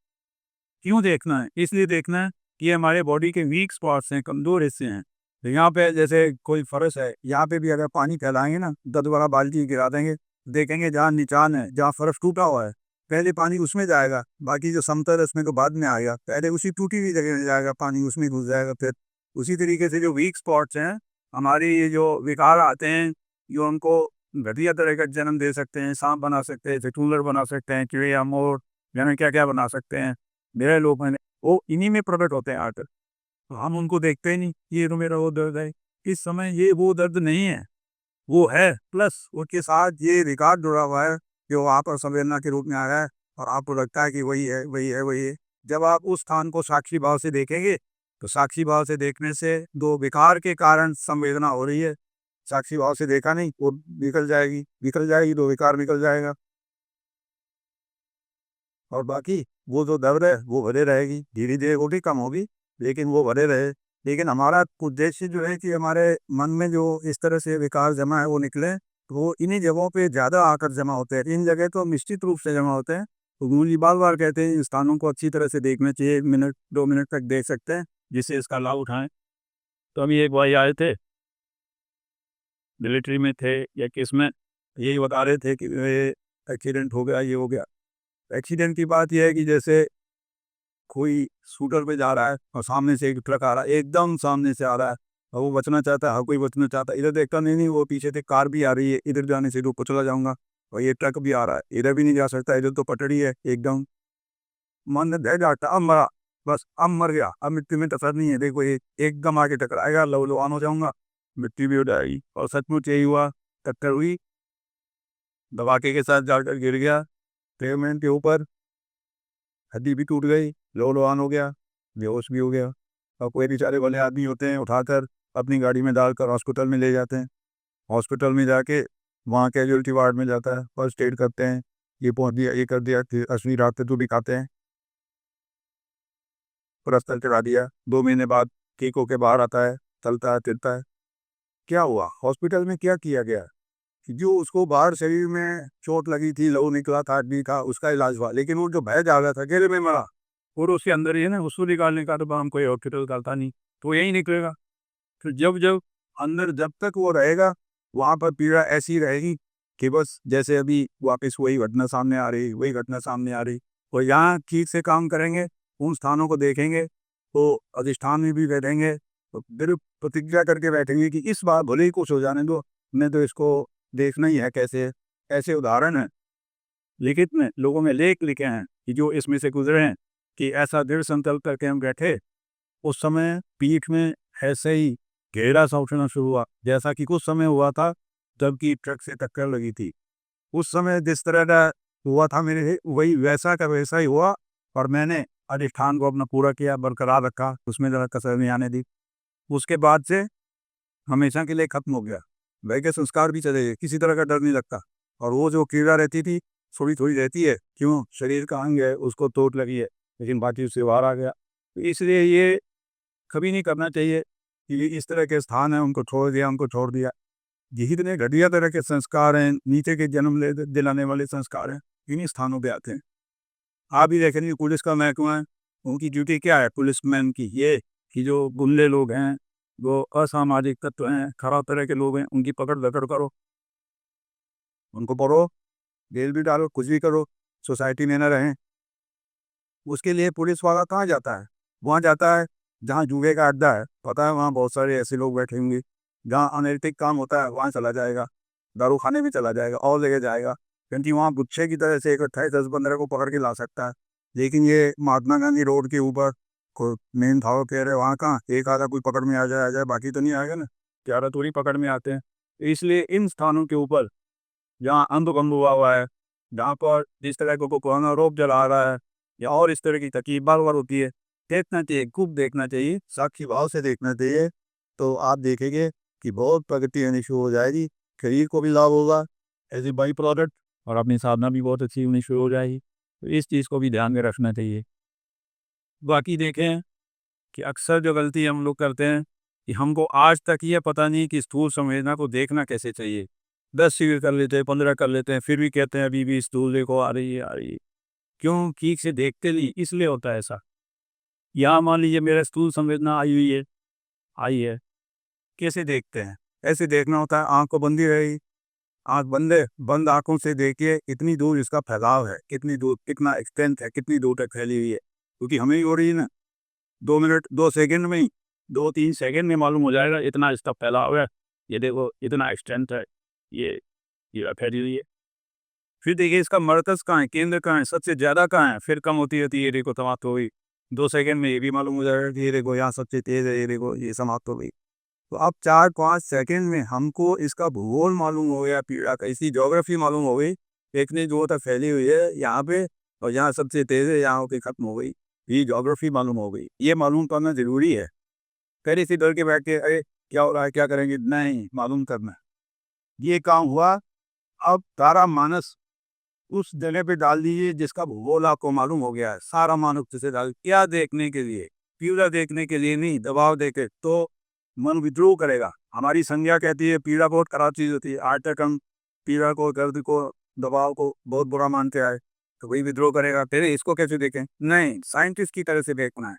क्यों देखना है? इसलिए देखना है कि ये हमारे बॉडी के वीक स्पॉट्स हैं, कमज़ोर हिस्से हैं। तो यहाँ पे जैसे कोई फर्श है, यहाँ पे भी अगर पानी फैलाएँगे ना, 10 बड़ा बाल्टी गिरा देंगे, देखेंगे जहाँ निचान है, जहाँ फर्श टूटा हुआ है, पहले पानी उसमें जाएगा, बाकी जो समतल है उसमें तो बाद में आएगा। पहले उसी टूटी हुई जगह में जाएगा पानी, उसमें घुस जाएगा फिर। उसी तरीके से जो वीक स्पॉट्स हैं, हमारी ये जो विकार आते हैं, जो उनको घटिया तरह का जन्म दे सकते हैं, साँप बना सकते हैं, चटुलर बना सकते हैं, चिड़िया, मोर, जाने क्या-क्या बना सकते हैं। मेरे लोग मैंने वो इन्हीं में प्रकट होते हैं आकर। तो हम उनको देखते ही नहीं, ये तो मेरा वो दर्द है। इस समय ये वो दर्द नहीं है, वो है, प्लस उसके साथ ये रिकॉर्ड जुड़ा हुआ है, जो वहाँ पर संवेदना के रूप में आया है, और आपको लगता है कि वही है, वही है, वही है। जब आप उस स्थान को साक्षी भाव से देखेंगे, तो साक्षी भाव से देखने से 2 विकार के कारण संवेदना हो रही है। साक्षी भाव से देखा नहीं, वो निकल जाएगी तो विकार निकल जाएगा। और बाकी वो जो दर्द है वो बने रहेगी, धीरे-धीरे वो भी कम होगी, लेकिन वो बने रहे। लेकिन हमारा उद्देश्य जो है कि हमारे मन में जो इस तरह से विकार जमा है वो निकले, तो वो इन्हीं जगहों पे ज़्यादा आकर जमा होते हैं। इन जगह तो निश्चित रूप से जमा होते हैं। तो गुरुजी बार-बार कहते हैं इन स्थानों को अच्छी तरह से देखना चाहिए, 1 मिनट 2 मिनट तक देख सकते हैं, जिससे इसका लाभ उठाएँ। तो अभी एक भाई आए थे, मिलिट्री में थे या किस में, यही बता रहे थे कि ये एक्सीडेंट हो गया, ये हो गया। एक्सीडेंट की बात ये है कि जैसे कोई स्कूटर पे जा रहा है और सामने से एक ट्रक आ रहा है, एकदम सामने से आ रहा है, और वो बचना चाहता है, हर कोई बचना चाहता है, इधर देखता नहीं, वो पीछे से कार भी आ रही है, इधर जाने से ऊपर चला जाऊँगा, और ये ट्रक भी आ रहा है, इधर भी नहीं जा सकता, इधर तो पटड़ी है एकदम। मन में डर जाता, अब मरा, बस अब मर गया, अब मिट्टी में टसर नहीं है, देखो ये एकदम आके टकराएगा, लहू-लुहान हो जाऊँगा, मिट्टी भी हो जाएगी। और सचमुच यही हुआ, टक्कर हुई, धमाके के साथ जाकर गिर गया पेमेंट के ऊपर, हड्डी भी टूट गई, लहू-लुहान हो गया, बेहोश भी हो गया। और कोई बेचारे भले आदमी होते हैं, उठाकर अपनी गाड़ी में डालकर हॉस्पिटल में ले जाते हैं। हॉस्पिटल में जाके वहाँ कैजुअल्टी वार्ड में जाता है, फर्स्ट एड करते हैं, ये पहुँच दिया, ये कर दिया, फिर असली डॉक्टर जो दिखाते हैं, प्लास्टर चढ़ा दिया, 2 महीने बाद ठीक होके बाहर आता है, चलता है, फिरता है। क्या हुआ? हॉस्पिटल में क्या किया गया? कि जो उसको बाहर शरीर में चोट लगी थी, लहू निकला था, हड्डी का, उसका इलाज हुआ, लेकिन वो जो भय जागा था, कहने में मरा, और उसके अंदर ही है ना, उसको निकालने का तो काम कोई हॉस्पिटल करता नहीं, तो यही निकलेगा। फिर जब जब अंदर जब तक वो रहेगा, वहाँ पर पीड़ा ऐसी रहेगी कि बस जैसे अभी वापस वही घटना सामने आ रही, वही घटना सामने आ रही। और यहाँ ठीक से काम करेंगे, उन स्थानों को देखेंगे, तो अधिष्ठान में भी बैठेंगे, तो दृढ़ प्रतिज्ञा करके बैठेंगे कि इस बार भले ही कुछ हो जाने दो, मैं तो इसको देखना ही है कैसे है। ऐसे उदाहरण हैं लिखित में, लोगों में लेख लिखे हैं कि जो इसमें से गुजरे हैं, कि ऐसा दृढ़ संकल्प करके हम बैठे। उस समय पीठ में ऐसे ही गहरा सा उठना शुरू हुआ, जैसा कि कुछ समय हुआ था जबकि ट्रक से टक्कर लगी थी। उस समय जिस तरह का हुआ था मेरे, वही वैसा का वैसा ही हुआ। और मैंने अधिष्ठान को अपना पूरा किया, बरकरार रखा, उसमें ज़रा कसर नहीं आने दी। उसके बाद से हमेशा के लिए खत्म हो गया। भय के संस्कार भी चले गए, किसी तरह का डर नहीं लगता। और वो जो कीड़ा रहती थी, थोड़ी थोड़ी रहती है, क्यों, शरीर का अंग है, उसको चोट लगी है, लेकिन बाकी उससे बाहर आ गया। तो इसलिए ये कभी नहीं करना चाहिए कि इस तरह के स्थान हैं उनको छोड़ दिया, उनको छोड़ दिया। यही इतने घटिया तरह के संस्कार हैं, नीचे के जन्म ले दिलाने वाले संस्कार हैं, इन्हीं स्थानों पे आते हैं। आप ही देखेंगे पुलिस का महकमा है, उनकी ड्यूटी क्या है पुलिसमैन की, ये कि जो गुंडे लोग हैं, जो असामाजिक तत्व हैं, खराब तरह के लोग हैं, उनकी पकड़ दकड़ करो, उनको पढ़ो, जेल भी डालो, कुछ भी करो, सोसाइटी में न रहें। उसके लिए पुलिस वाला कहाँ जाता है? वहाँ जाता है जहाँ जुए का अड्डा है, पता है वहाँ बहुत सारे ऐसे लोग बैठे होंगे। जहाँ अनैतिक काम होता है वहाँ चला जाएगा, दारू खाने भी चला जाएगा और लेके जाएगा, क्योंकि वहाँ गुच्छे की तरह से इकट्ठा 10-15 को पकड़ के ला सकता है। लेकिन ये महात्मा गांधी रोड के ऊपर को मेन थावर कह रहे वहाँ कहाँ एक आधा कोई पकड़ में आ जाए, बाकी तो नहीं आएगा ना, ग्यारह थोड़ी पकड़ में आते हैं। इसलिए इन स्थानों के ऊपर जहाँ अंधभंग हुआ है, जहाँ पर जिस तरह को कोरोना रोग चला रहा है, या और इस तरह की तकलीफ बार बार होती है, देखना चाहिए, खूब देखना चाहिए, साक्षी भाव से देखना चाहिए। तो आप देखेंगे कि बहुत प्रगति होनी शुरू हो जाएगी, शरीर को भी लाभ होगा एज ए बाई प्रोडक्ट, और अपनी साधना भी बहुत अच्छी होनी शुरू हो जाएगी। तो इस चीज़ को भी ध्यान में रखना चाहिए। बाकी देखें कि अक्सर जो गलती हम लोग करते हैं कि हमको आज तक ये पता नहीं कि स्थूल संवेदना को देखना कैसे चाहिए। 10 सीढ़ी कर लेते हैं, 15 कर लेते हैं, फिर भी कहते हैं अभी भी स्थूल देखो आ रही है, आ रही है। क्यों ठीक से देखते नहीं, इसलिए होता है ऐसा। यहाँ मान लीजिए मेरा स्थूल संवेदना आई हुई है, आई है, कैसे देखते हैं? ऐसे देखना होता है, आँख को बंदी रहेगी, आँख बंद आँखों से देखिए कितनी दूर इसका फैलाव है, कितनी दूर, कितना एक्सटेंट है, कितनी दूर तक फैली हुई है, क्योंकि हमें ही हो रही है ना। 2 मिनट 2 सेकंड में ही, 2-3 सेकंड में मालूम हो जाएगा इतना इसका फैलाव है, ये देखो इतना एक्सटेंट है, ये फैली हुई है। फिर देखिए इसका मरकज़ कहाँ है, केंद्र कहाँ है, सबसे ज़्यादा कहाँ है, फिर कम होती रहती है, ये देखो समाप्त हो गई। 2 सेकंड में ये भी मालूम हो जाएगा कि ये देखो यहाँ सबसे तेज़ है, ये देखो ये समाप्त हो गई। तो अब 4-5 सेकंड में हमको इसका भूगोल मालूम हो गया पीड़ा का, इसकी ज्योग्राफी मालूम हो गई, इतनी दूर तक फैली हुई है यहाँ पे, और यहाँ सबसे तेज़ है, यहाँ होके खत्म हो गई। ये ज्योग्राफी मालूम हो गई, ये मालूम करना ज़रूरी है। पहले से डर के बैठ के अरे क्या हो रहा है, क्या करेंगे, नहीं, मालूम करना। ये काम हुआ, अब सारा मानस उस जगह पे डाल दीजिए जिसका भूगोल आपको मालूम हो गया है, सारा मानस उसे डाल, क्या देखने के लिए, पीड़ा देखने के लिए नहीं, दबाव देके तो मन विद्रोह करेगा। हमारी संज्ञा कहती है पीड़ा बहुत खराब चीज़ होती है, आज तक हम पीड़ा को, दर्द को, दबाव को बहुत बुरा मानते आए, तो वही विद्रोह करेगा, तेरे इसको कैसे देखें, नहीं, साइंटिस्ट की तरह से देखना है,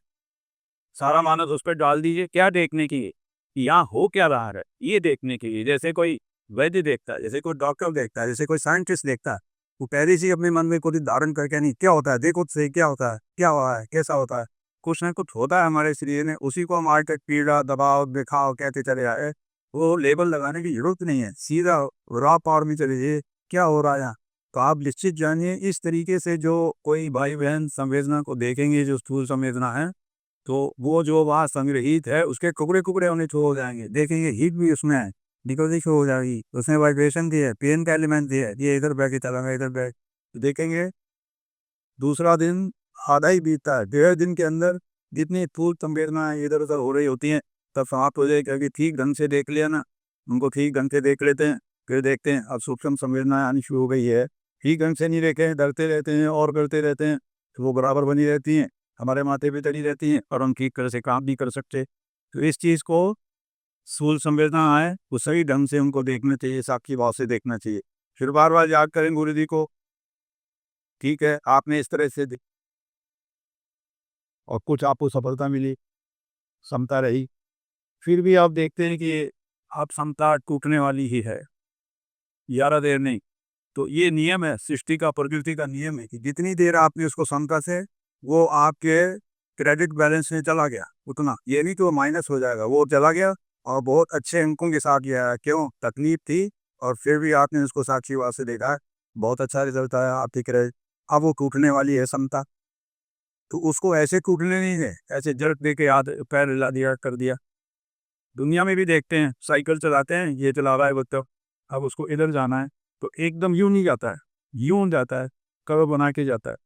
सारा मानस उस पर डाल दीजिए। क्या देखने की, कि यहाँ हो क्या रहा है, ये देखने के लिए। जैसे कोई वैद्य देखता है, जैसे कोई डॉक्टर देखता है, जैसे कोई साइंटिस्ट देखता है, वो पहले से ही अपने मन में कुछ धारण करके, नहीं क्या होता है, देखो तो सही क्या होता है, क्या हो रहा है, कैसा होता है, कुछ ना कुछ होता है हमारे शरीर में, उसी को हम आज तक पीड़ा, दबाव, दिखाव कहते चले आए। वो लेबल लगाने की जरूरत नहीं है, सीधा रॉ पावर में चले जाइए, क्या हो रहा है यहाँ। तो आप निश्चित जानिए, इस तरीके से जो कोई भाई बहन संवेदना को देखेंगे, जो स्थूल संवेदना है, तो वो जो वहाँ संग्रहित है उसके टुकड़े-टुकड़े होने शुरू हो जाएँगे। देखेंगे हीट भी उसमें है, निकलनी शुरू हो जाएगी। उसमें वाइब्रेशन भी है, पेन का एलिमेंट भी है, ये इधर बह के चला गया, इधर बह, तो देखेंगे दूसरा दिन आधा ही बीतता है। 1.5 दिन के अंदर जितनी स्थूल संवेदनाएँ इधर-उधर हो रही होती हैं, तब समाप्त हो जाएगी, क्योंकि ठीक ढंग से देख लिया ना, उनको ठीक ढंग से देख लेते हैं, फिर देखते हैं अब सूक्ष्म संवेदनाएँ आनी शुरू हो गई है। ठीक ढंग से नहीं देखे, डरते रहते हैं और करते रहते हैं, तो वो बराबर बनी रहती हैं, हमारे माथे पे चढ़ी रहती हैं, और हम ठीक तरह से काम नहीं कर सकते। तो इस चीज़ को, स्थूल संवेदना है, वो सही ढंग से उनको देखना चाहिए, साक्षी भाव से देखना चाहिए। फिर बार-बार याद करें गुरु जी को, ठीक है, आपने इस तरह से और कुछ आपको सफलता मिली, समता रही, फिर भी आप देखते हैं कि अब समता टूटने वाली ही है, ज़्यादा देर नहीं। तो ये नियम है, सृष्टि का, प्रकृति का नियम है कि जितनी देर आपने उसको समता से, वो आपके क्रेडिट बैलेंस में चला गया उतना, ये नहीं कि वो माइनस हो जाएगा, वो चला गया और बहुत अच्छे अंकों के साथ गया है। क्यों? तकलीफ थी और फिर भी आपने उसको साक्षीवाद से देखा है, बहुत अच्छा रिजल्ट आया आपकी क्रेडिट। अब वो टूटने वाली है समता, तो उसको ऐसे टूटने नहीं है, ऐसे जर्क दे के याद पैर हिला दिया कर दिया। दुनिया में भी देखते हैं, साइकिल चलाते हैं, ये चला रहा है वो, तो अब उसको इधर जाना है तो एकदम यूं नहीं जाता है, यूं जाता है, कर्व बना के जाता है।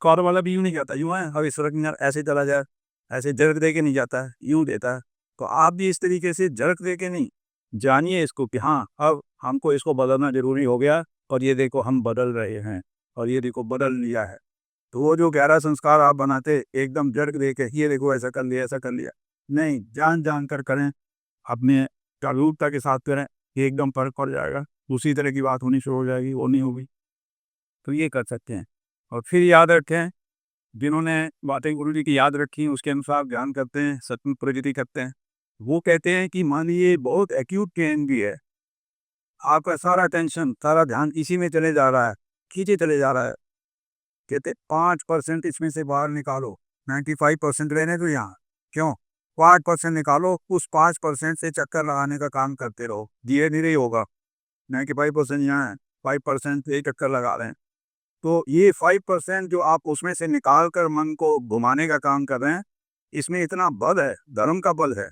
कार वाला भी यूं नहीं जाता, यूं है, अब इस सड़क में ऐसे चला जाए, ऐसे जर्क दे के नहीं जाता है, यूं देता है। तो आप भी इस तरीके से जर्क दे के नहीं, जानिए इसको कि हाँ अब हमको इसको बदलना जरूरी हो गया, और ये देखो हम बदल रहे हैं, और ये देखो बदल लिया है। तो वो जो गहरा संस्कार आप बनाते एकदम जर्क दे के, ये देखो ऐसा कर लिया, ऐसा कर लिया, नहीं, जान जान कर करें, अपने जागरूकता के साथ करें, ये एकदम फर्क पड़ जाएगा। उसी तरह की बात होनी शुरू हो जाएगी, वो नहीं होगी। तो ये कर सकते हैं। और फिर याद रखें, जिन्होंने बातें गुरु जी की याद रखी उसके अनुसार ध्यान करते हैं, सतत प्रगति करते हैं, वो कहते हैं कि मान लीजिए बहुत एक्यूट पेन भी है, आपका सारा टेंशन, सारा ध्यान इसी में चले जा रहा है, खींचे चले जा रहा है, कहते 5% इसमें से बाहर निकालो, 95% रहने दो यहाँ। क्यों? 5% निकालो, उस 5% से चक्कर लगाने का काम करते रहो, धीरे धीरे ही होगा। 95% यहाँ है, 5% से चक्कर लगा रहे हैं। तो ये 5% जो आप उसमें से निकाल कर मन को घुमाने का काम कर रहे हैं, इसमें इतना बल है, धर्म का बल है।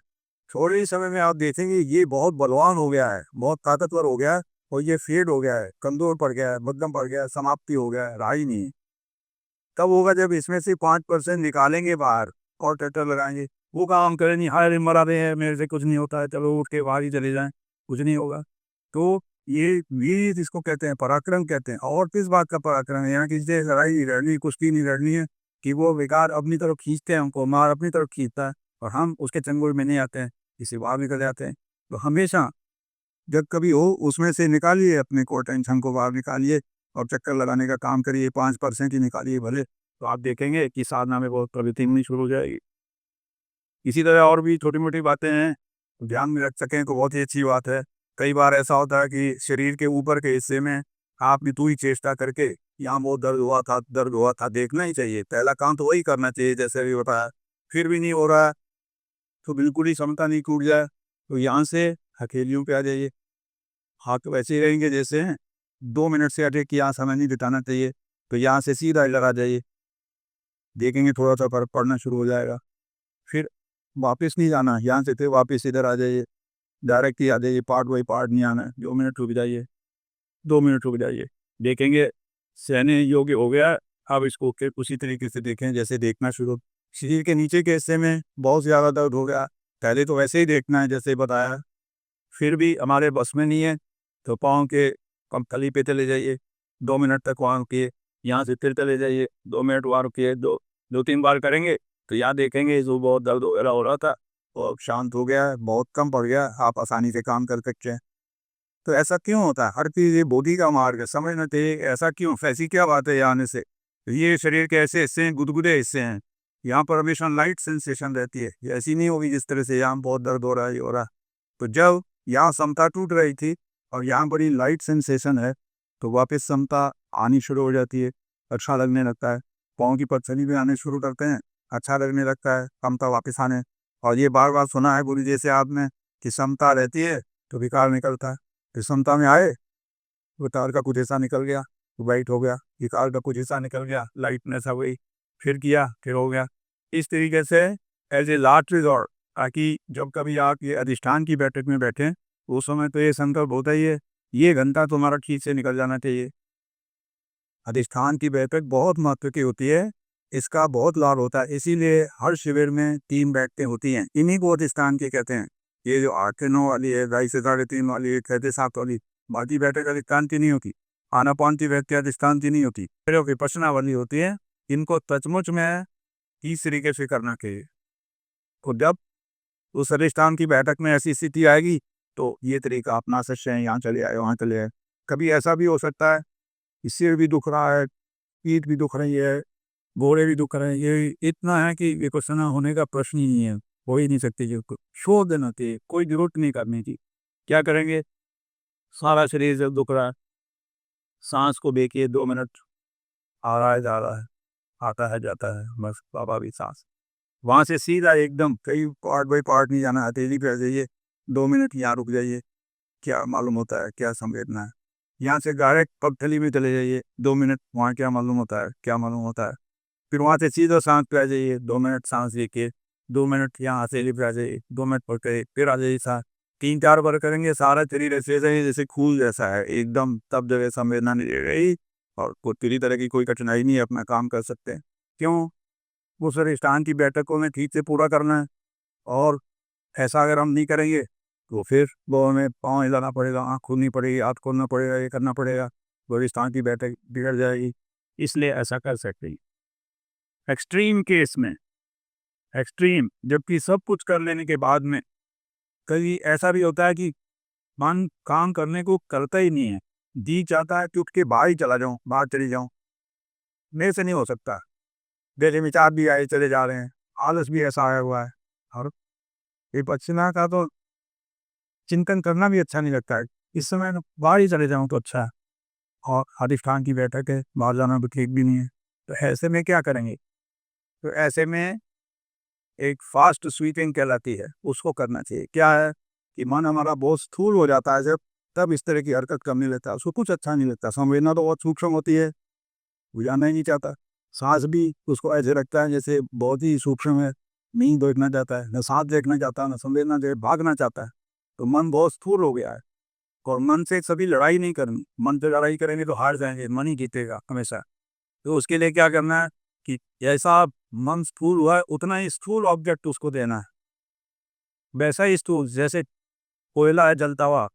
थोड़े ही समय में आप देखेंगे ये बहुत बलवान हो गया है, बहुत ताकतवर हो गया है, और ये फेड हो गया है, कमजोर पड़ गया है, मध्यम पड़ गया है, समाप्ति हो गया है, रहा ही नहीं। तब होगा जब इसमें से 5% निकालेंगे बाहर और ट्रैक्टर लगाएंगे। वो काम करें नहीं, हाय मरा रहे हैं, मेरे से कुछ नहीं होता है, चलो उठ के बाहर ही चले जाएं, कुछ नहीं होगा। तो ये वीर इसको कहते हैं, पराक्रम कहते हैं। और किस बात का पराक्रम है? यहाँ किसी से लड़ाई नहीं लड़नी, कुश्ती नहीं लड़नी है कि वो बेकार अपनी तरफ खींचते हैं, हमको मार अपनी तरफ खींचता है और हम उसके चंगुल में नहीं आते हैं, किसी बाहर निकल जाते हैं। तो हमेशा जब कभी हो उसमें से निकालिए, अपने को टेंशन को बाहर निकालिए और चक्कर लगाने का काम करिए, 5% ही निकालिए भले, तो आप देखेंगे कि साधना में बहुत प्रगति मिलनी शुरू हो जाएगी। इसी तरह और भी छोटी मोटी बातें हैं, ध्यान में रख सकें तो बहुत ही अच्छी बात है। कई बार ऐसा होता है कि शरीर के ऊपर के हिस्से में आपने पूरी चेष्टा करके, यहाँ बहुत दर्द हुआ था, दर्द हुआ था, देखना ही चाहिए, पहला काम तो वही करना चाहिए जैसे अभी बताया। फिर भी नहीं हो रहा है, तो बिल्कुल ही समता नहीं टूट जाए, तो यहाँ से हथेलियों पे आ जाइए, हाथ वैसे ही रहेंगे जैसे हैं, 2 मिनट से अधिक की यहाँ समय नहीं बिताना चाहिए, तो यहाँ से सीधा इधर आ जाइए, देखेंगे थोड़ा सा फर्क पड़ना शुरू हो जाएगा। फिर वापस नहीं जाना, यहाँ से फिर वापस इधर आ जाइए, डायरेक्ट ही आ जाइए, पार्ट बाई पार्ट नहीं आना है। 2 मिनट रुक जाइए, 2 मिनट रुक जाइए, देखेंगे सहने योग्य हो गया। अब इसको फिर उसी तरीके से देखें जैसे देखना शुरू, शरीर के नीचे के हिस्से में बहुत ज़्यादा दर्द हो गया, पहले तो वैसे ही देखना है जैसे बताया, फिर भी हमारे बस में नहीं है, तो पाँव के कमतली पे चले जाइए, 2 मिनट तक वहाँ रुकिए, यहाँ से फिर चले जाइए, 2 मिनट वहाँ रुकिए, 2-3 बार करेंगे तो यहाँ देखेंगे जो बहुत दर्द वगैरह हो रहा था वो अब शांत हो गया है, बहुत कम पड़ गया, आप आसानी से काम कर सकते हैं। तो ऐसा क्यों होता है? हर चीज़ ये बुद्धि का मार्ग है, समझना चाहिए ऐसा क्यों, ऐसी क्या बात है यहाँ आने से। तो ये शरीर के ऐसे हिस्से हैं, गुदगुदे हिस्से हैं, यहाँ पर हमेशा लाइट सेंसेशन रहती है, ये ऐसी नहीं होगी जिस तरह से यहाँ बहुत दर्द हो रहा है, ये हो रहा है। तो जब यहाँ समता टूट रही थी और यहाँ बड़ी लाइट सेंसेशन है, तो वापस समता आनी शुरू हो जाती है, अच्छा लगने लगता है, पाँव की पसली भी आने शुरू करते हैं, अच्छा लगने लगता है, समता वापस आने। और ये बार बार सुना है गुरु जी से आपने कि समता रहती है तो विकार निकलता है, फिर समता में आए, विकार का कुछ हिस्सा निकल गया तो वाइट हो गया, विकार का कुछ हिस्सा निकल गया, लाइटनेस आ गई, फिर किया फिर हो गया। इस तरीके से एज ए लास्ट रिजॉर्ट, ताकि जब कभी आप ये अधिष्ठान की बैठक में बैठें उस समय तो ये संकल्प होता ही है, ये घंटा तुम्हारा ठीक से निकल जाना चाहिए। अधिष्ठान की बैठक बहुत महत्व की होती है, इसका बहुत लाभ होता है, इसीलिए हर शिविर में 3 बैठकें होती हैं, इन्हीं को अधिष्ठान के कहते हैं। ये जो 8 से 9 वाली है, 2:30 से 3:30 वाली है, 6 से 7 वाली, बाकी बैठक अधिष्ठान की नहीं होती। आनापान की बैठक अधिष्ठान की नहीं होती, फिर विपश्यना वाली होती है। इनको सचमुच में इस तरीके से करना चाहिए। तो जब उस अधिष्ठान की बैठक में ऐसी स्थिति आएगी तो ये तरीका अपना सकते हैं, यहाँ चले आए, वहाँ चले आए। कभी ऐसा भी हो सकता है कि सिर भी दुख रहा है, पीठ भी दुख रही है, घोड़े भी दुख रहे हैं, ये इतना है कि विपश्यना होने का प्रश्न ही नहीं है, हो ही नहीं सकती। जो छोड़ देना चाहिए, कोई जरूरत नहीं करनी की। क्या करेंगे? सारा शरीर जब दुख रहा है, सांस को देखिए, 2 मिनट आ रहा है जा रहा है, आता है जाता है, बस स्वाभाविक सांस। वहाँ से सीधा एकदम कहीं पार्ट बाई पार्ट नहीं जाना, हथेली पे आ जाइए, 2 मिनट यहाँ रुक जाइए, क्या मालूम होता है, क्या संवेदना है। यहाँ से डायरेक्ट पगथली में चले जाइए, 2 मिनट वहाँ क्या मालूम होता है, क्या मालूम होता है। फिर वहाँ से सीधा सांस पे आ जाइए, 2 मिनट सांस लेके, 2 मिनट यहाँ हथेली पे आ जाइए, 2 मिनट पढ़ के फिर आ जाइए सांस। 3-4 बार करेंगे, सारा शरीर ऐसे ऐसे ही जैसे खून जैसा है एकदम, तब जगह संवेदना नहीं रह गई और कोई किसी तरह की कोई कठिनाई नहीं है, अपना काम कर सकते हैं। क्यों? वो सर अधिष्ठान की बैठकों में ठीक से पूरा करना है। और ऐसा अगर हम नहीं करेंगे तो फिर वो हमें पाँव हिलाना पड़ेगा, आँख खोलनी पड़ेगी, हाथ खोलना पड़ेगा, ये करना पड़ेगा, वो अधिष्ठान की बैठक बिगड़ जाएगी। इसलिए ऐसा कर सकते हैं। एक्सट्रीम केस में, एक्सट्रीम जबकि सब कुछ कर लेने के बाद में कभी ऐसा भी होता है कि मन काम करने को करता ही नहीं है, जी चाहता है कि उठ के बाहर ही चला जाऊं, बाहर चली जाऊं, मेरे से नहीं हो सकता। मेरे विचार भी आए चले जा रहे हैं, आलस भी ऐसा आया हुआ है, और विपश्यना का तो चिंतन करना भी अच्छा नहीं लगता है। इस समय बाहर ही चले जाऊं तो अच्छा है, और अधिष्ठान की बैठक है, बाहर जाना तो ठीक भी नहीं है। तो ऐसे में क्या करेंगे? तो ऐसे में एक फास्ट स्वीपिंग कहलाती है, उसको करना चाहिए। क्या है कि मन हमारा बहुत स्थूल हो जाता है जब, तब इस तरह की हरकत करने लगता है, उसको कुछ अच्छा नहीं लगता। संवेदना तो बहुत सूक्ष्म होती है, वो जानना ही नहीं चाहता। सांस भी उसको ऐसे रखता है जैसे बहुत ही सूक्ष्म है, नहीं देखना चाहता है, न सांस देखना चाहता है, न संवेदना जो भागना चाहता है। तो मन बहुत स्थूल हो गया है, और मन से सभी लड़ाई नहीं करनी। मन से लड़ाई करेंगे तो हार जाएंगे, मन ही जीतेगा हमेशा। तो उसके लिए क्या करना है कि जैसा मन स्थूल हुआ है उतना ही स्थूल ऑब्जेक्ट उसको देना है, वैसा ही स्थूल। जैसे कोयला है जलता हुआ,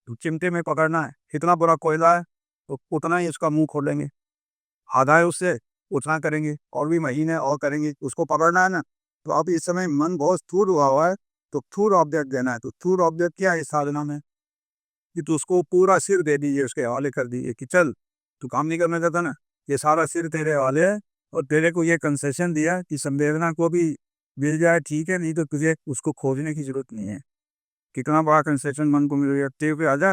तो चिमटे में पकड़ना है, इतना बड़ा कोयला है तो उतना ही उसका मुंह खोलेंगे, आधा है उससे उतना करेंगे, और भी महीने और करेंगे, उसको पकड़ना है ना। तो अब इस समय मन बहुत स्थूल हुआ है, तो स्थूल ऑब्जेक्ट देना है। तो स्थूल ऑब्जेक्ट क्या है इस साधना में, कि तो उसको पूरा सिर दे दीजिए, उसके हवाले कर दीजिए कि चल, तू काम नहीं करना चाहता ना, ये सारा सिर तेरे हवाले है। और तेरे को ये कंसेशन दिया कि संवेदना को भी मिल जाए ठीक है, नहीं तो तुझे उसको खोजने की जरूरत नहीं है। कितना बड़ा कंसेशन मन को मिल गया, तेरे पे आ जा,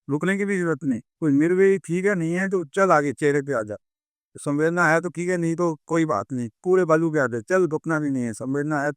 रुकने की भी जरूरत नहीं। कोई मिल गई ठीक है, नहीं है तो चल आगे चेहरे पे आ जा। संवेदना है तो ठीक है, नहीं तो कोई बात नहीं, पूरे बालू पे आ जा, चल रुकना भी नहीं है, संवेदना है